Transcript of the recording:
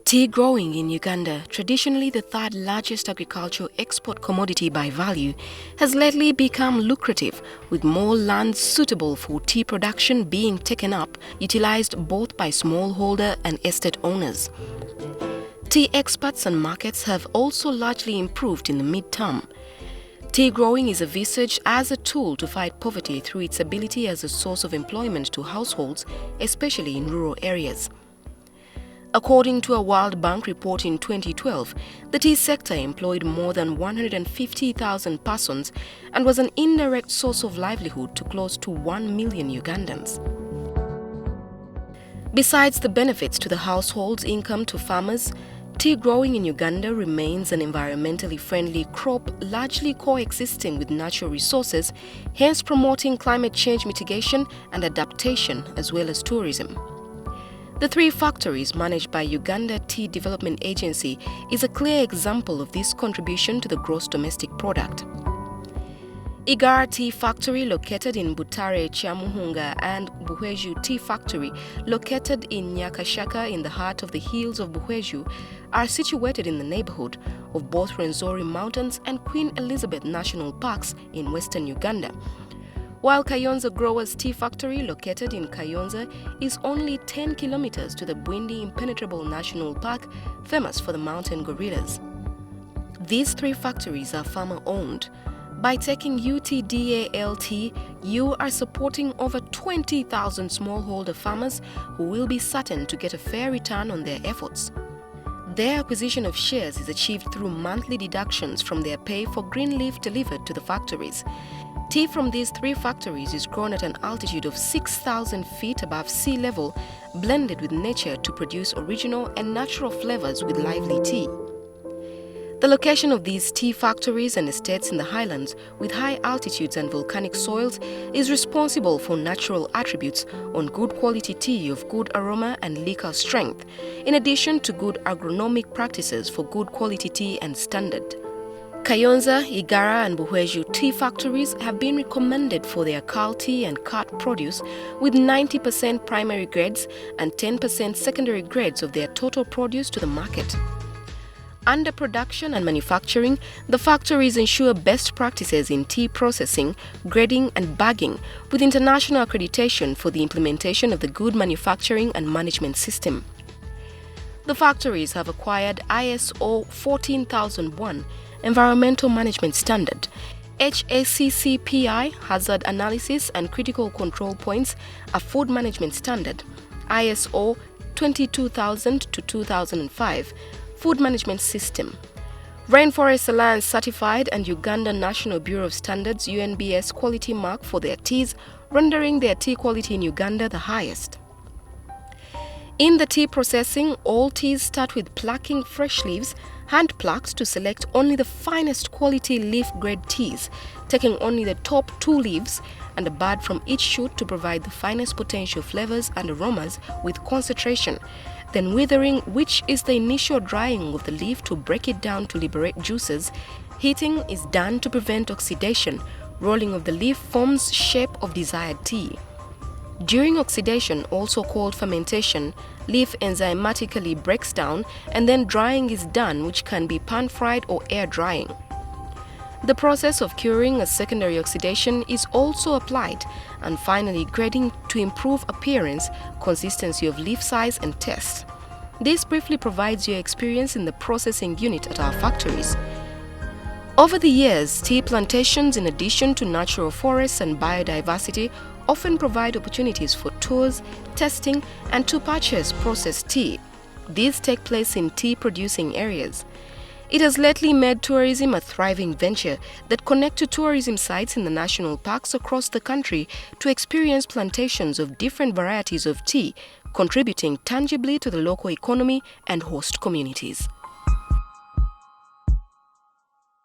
Tea growing in Uganda, traditionally the third largest agricultural export commodity by value, has lately become lucrative, with more land suitable for tea production being taken up, utilized both by smallholder and estate owners. Tea exports and markets have also largely improved in the mid-term. Tea growing is envisaged as a tool to fight poverty through its ability as a source of employment to households, especially in rural areas. According to a World Bank report in 2012, the tea sector employed more than 150,000 persons and was an indirect source of livelihood to close to 1 million Ugandans. Besides the benefits to the household's income to farmers, tea growing in Uganda remains an environmentally friendly crop largely coexisting with natural resources, hence promoting climate change mitigation and adaptation as well as tourism. The 3 factories managed by Uganda Tea Development Agency is a clear example of this contribution to the gross domestic product. Igara Tea Factory, located in Butare, Kyamuhunga, and Buhweju Tea Factory, located in Nyakashaka in the heart of the hills of Buhweju, are situated in the neighborhood of both Rwenzori Mountains and Queen Elizabeth National Parks in western Uganda. While Kayonza Growers Tea Factory, located in Kayonza, is only 10 kilometers to the Bwindi Impenetrable National Park, famous for the mountain gorillas. These 3 factories are farmer-owned. By taking UTDA LT, you are supporting over 20,000 smallholder farmers who will be certain to get a fair return on their efforts. Their acquisition of shares is achieved through monthly deductions from their pay for green leaf delivered to the factories. Tea from these 3 factories is grown at an altitude of 6,000 feet above sea level, blended with nature to produce original and natural flavors with lively tea. The location of these tea factories and estates in the highlands with high altitudes and volcanic soils is responsible for natural attributes on good quality tea of good aroma and liquor strength, in addition to good agronomic practices for good quality tea and standard. Kayonza, Igara and Buhweju tea factories have been recommended for their quality and cut produce with 90% primary grades and 10% secondary grades of their total produce to the market. Under production and manufacturing, the factories ensure best practices in tea processing, grading and bagging with international accreditation for the implementation of the good manufacturing and management system. The factories have acquired ISO 14001 Environmental Management Standard, HACCPI Hazard Analysis and Critical Control Points, a Food Management Standard, ISO 22000-2005 Food Management System, Rainforest Alliance Certified and Uganda National Bureau of Standards UNBS Quality Mark for their teas, rendering their tea quality in Uganda the highest. In the tea processing, all teas start with plucking fresh leaves, hand-plucked to select only the finest quality leaf-grade teas, taking only the top 2 leaves and a bud from each shoot to provide the finest potential flavors and aromas with concentration, then withering, which is the initial drying of the leaf to break it down to liberate juices. Heating is done to prevent oxidation. Rolling of the leaf forms shape of desired tea. During oxidation, also called fermentation, leaf enzymatically breaks down and then drying is done, which can be pan-fried or air drying. The process of curing a secondary oxidation is also applied, and finally grading to improve appearance, consistency of leaf size and taste. This briefly provides your experience in the processing unit at our factories. Over the years, tea plantations, in addition to natural forests and biodiversity, often provide opportunities for tours, testing, and to purchase processed tea. These take place in tea-producing areas. It has lately made tourism a thriving venture that connects to tourism sites in the national parks across the country to experience plantations of different varieties of tea, contributing tangibly to the local economy and host communities.